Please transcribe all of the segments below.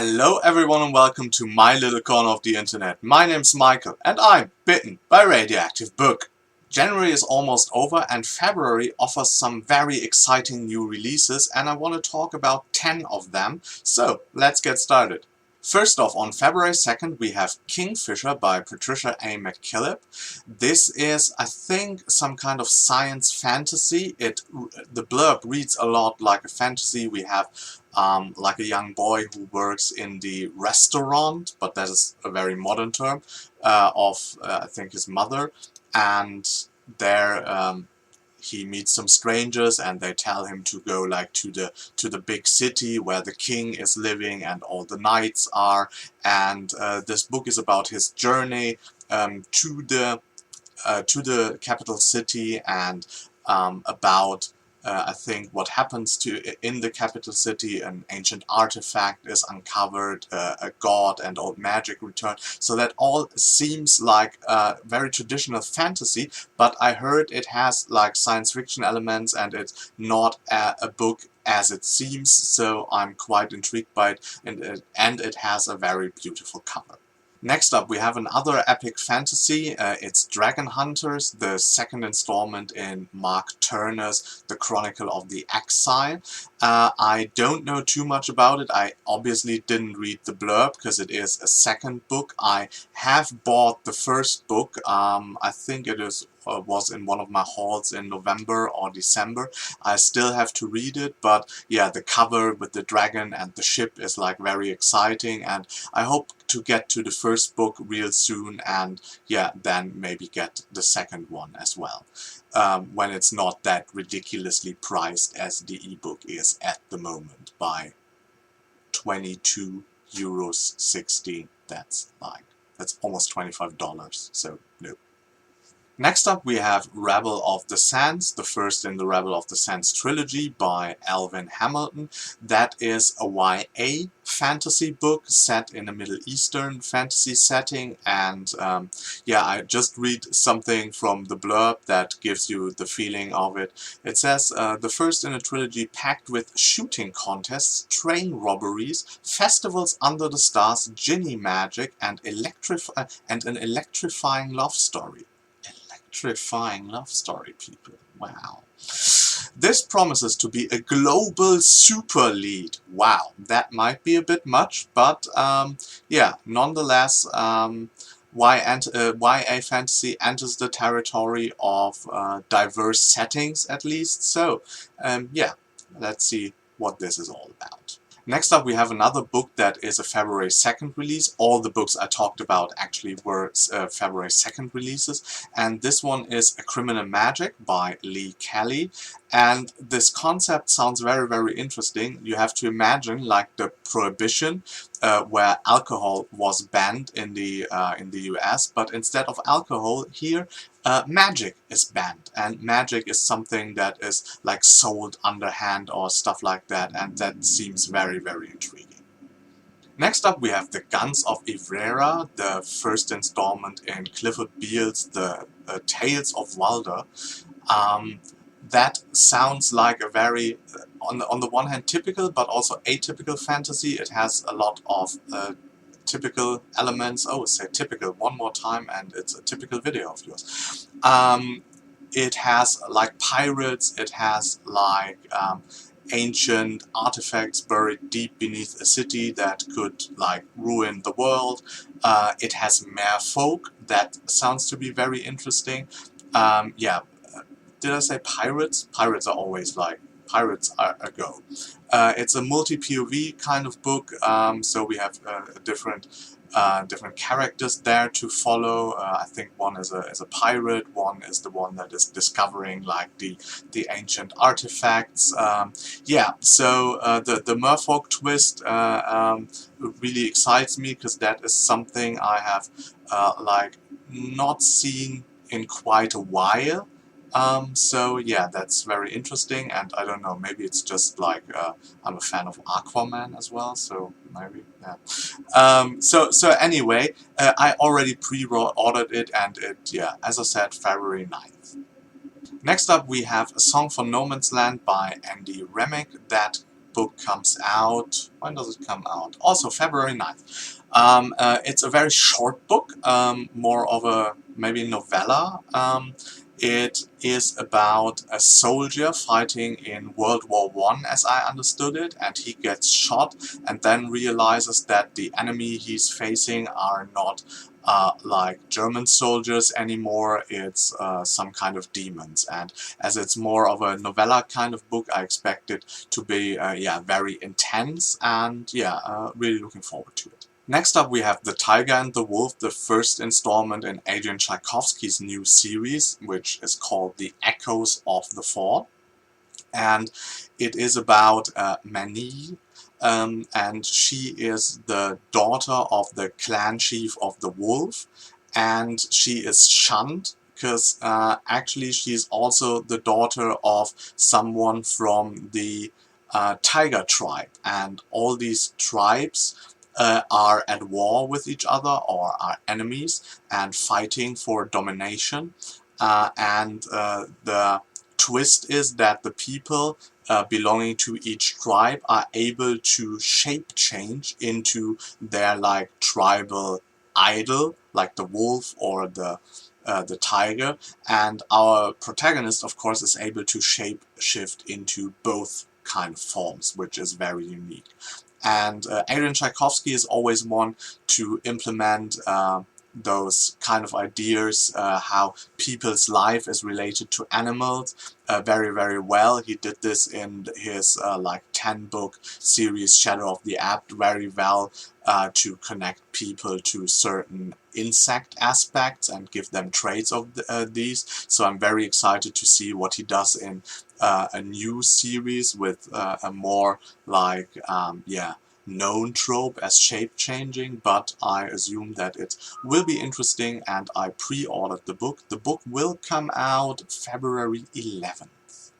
Hello everyone and welcome to my little corner of the internet. My name's Michael and I'm bitten by radioactive book. January is almost over and February offers some very exciting new releases and I want to talk about 10 of them, so let's get started. First off, on February 2nd we have Kingfisher by Patricia A. McKillop. This is, I think, some kind of science fantasy. The blurb reads a lot like a fantasy. We have like a young boy who works in the restaurant, but that is a very modern term, of I think his mother, and there he meets some strangers and they tell him to go like to the big city where the king is living and all the knights are, and this book is about his journey to the capital city and about I think what happens in the capital city. An ancient artifact is uncovered, a god and old magic return. So that all seems like very traditional fantasy, but I heard it has like science fiction elements and it's not a book as it seems, so I'm quite intrigued by it, and it has a very beautiful cover. Next up we have another epic fantasy. It's Dragon Hunters, the second installment in Mark Turner's The Chronicle of the Exile. I don't know too much about it. I obviously didn't read the blurb because it is a second book. I have bought the first book. I think it was in one of my hauls in November or December. I still have to read it, but yeah, the cover with the dragon and the ship is like very exciting, and I hope to get to the first book real soon, and yeah, then maybe get the second one as well, when it's not that ridiculously priced as the ebook is at the moment by €22.16. That's almost $25, so no. Next up we have Rabble of the Sands, the first in the Rabble of the Sands trilogy by Alvin Hamilton. That is a YA fantasy book set in a Middle Eastern fantasy setting, and yeah, I just read something from the blurb that gives you the feeling of it. It says, the first in a trilogy packed with shooting contests, train robberies, festivals under the stars, genie magic, and an electrifying love story. Electrifying love story, people. Wow. This promises to be a global super lead. Wow, that might be a bit much, but yeah, nonetheless, YA fantasy enters the territory of diverse settings at least. So yeah, let's see what this is all about. Next up we have another book that is a February 2nd release. All the books I talked about actually were February 2nd releases, and this one is A Criminal Magic by Lee Kelly. And this concept sounds very, very interesting. You have to imagine like the Prohibition, where alcohol was banned in the US, but instead of alcohol here, magic is banned, and magic is something that is like sold underhand or stuff like that, and that seems very, very intriguing. Next up we have The Guns of Avera, the first installment in Clifford Beale's The Tales of Walder. That sounds like a very, on the one hand, typical but also atypical fantasy. It has a lot of typical elements. Oh, say typical one more time and it's a typical video of yours. It has like pirates, it has like ancient artifacts buried deep beneath a city that could like ruin the world. It has merfolk. That sounds to be very interesting. Yeah. Did I say pirates? Pirates are always like, pirates are a go. It's a multi-POV kind of book, so we have different characters there to follow. I think one is a pirate, one is the one that is discovering like the ancient artifacts. Yeah, so the merfolk twist really excites me because that is something I have like not seen in quite a while. So yeah, that's very interesting, and I don't know, maybe it's just like I'm a fan of Aquaman as well, so maybe, yeah. So anyway, I already pre-ordered it, and it, yeah, as I said, February 9th. Next up we have A Song for No Man's Land by Andy Remick. That book comes out. When does it come out? Also February 9th. It's a very short book, more of a maybe novella. It is about a soldier fighting in World War I, as I understood it, and he gets shot and then realizes that the enemy he's facing are not like German soldiers anymore, it's some kind of demons. And as it's more of a novella kind of book, I expect it to be yeah, very intense, and yeah, really looking forward to it. Next up we have The Tiger and the Wolf, the first installment in Adrian Tchaikovsky's new series, which is called The Echoes of the Fall. And it is about Mani, and she is the daughter of the clan chief of the Wolf, and she is shunned because actually she's also the daughter of someone from the Tiger tribe, and all these tribes are at war with each other or are enemies and fighting for domination. The twist is that the people belonging to each tribe are able to shape change into their like tribal idol, like the wolf or the tiger, and our protagonist of course is able to shape shift into both kind of forms, which is very unique. And Adrian Tchaikovsky is always one to implement those kind of ideas, how people's life is related to animals, very, very well. He did this in his like 10-book series Shadow of the Apt very well, to connect people to certain insect aspects and give them traits of these. So I'm very excited to see what he does in a new series with a more like yeah, known trope as shape-changing, but I assume that it will be interesting, and I pre-ordered the book. The book will come out February 11th.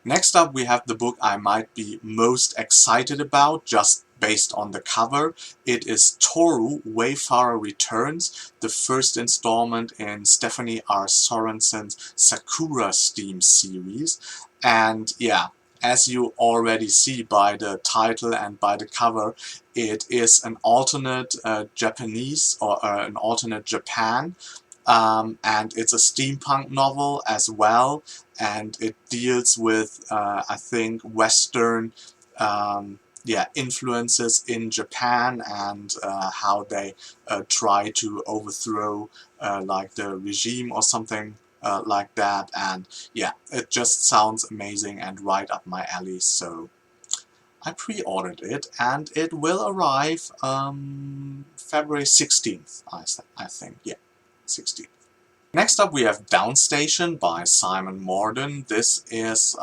Next up we have the book I might be most excited about, just based on the cover. It is Tohru, Wayfar Returns, the first installment in Stephanie R. Sorensen's Sakura Steam series. And yeah, as you already see by the title and by the cover, it is an alternate Japanese or an alternate Japan, and it's a steampunk novel as well, and it deals with I think Western yeah, influences in Japan, and how they try to overthrow like the regime or something like that. And yeah, it just sounds amazing and right up my alley, so I pre-ordered it, and it will arrive February 16th, I think, yeah, 16th. Next up we have Downstation by Simon Morden. This is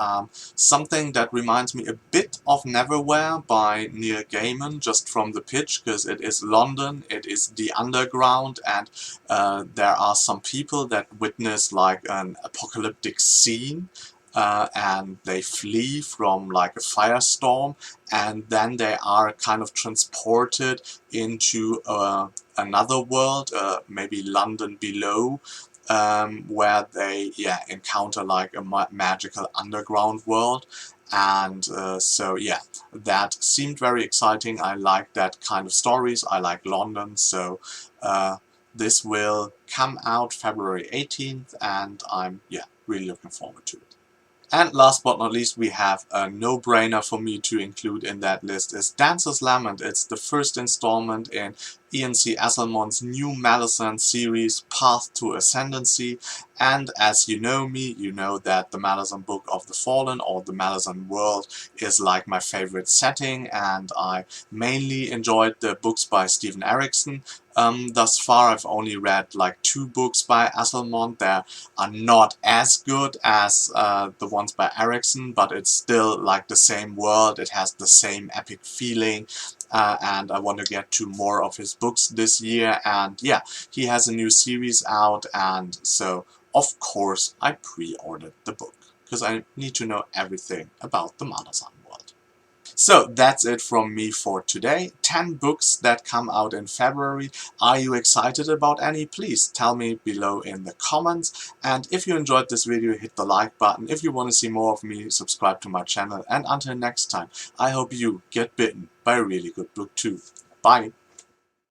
something that reminds me a bit of Neverwhere by Neil Gaiman, just from the pitch, because it is London, it is the underground, and there are some people that witness like an apocalyptic scene, and they flee from like a firestorm, and then they are kind of transported into another world, maybe London below, where they encounter like a magical underground world. And so yeah, that seemed very exciting. I like that kind of stories. I like London, so this will come out February 18th, and I'm really looking forward to it. And last but not least, we have a no-brainer for me to include in that list is Dancers Lament. It's the first installment in Ian C. Asselmon's new Malazan series, Path to Ascendancy. And as you know me, you know that the Malazan Book of the Fallen, or the Malazan world, is like my favorite setting, and I mainly enjoyed the books by Stephen Erickson. Thus far I've only read like 2 books by Asselmon. They are not as good as the ones by Erickson, but it's still like the same world, it has the same epic feeling, and I want to get to more of his books this year. And yeah, he has a new series out, and so of course I pre-ordered the book, because I need to know everything about the Malazan world. So that's it from me for today. 10 books that come out in February. Are you excited about any? Please tell me below in the comments. And if you enjoyed this video, hit the like button. If you want to see more of me, subscribe to my channel. And until next time, I hope you get bitten by a really good book too. Bye!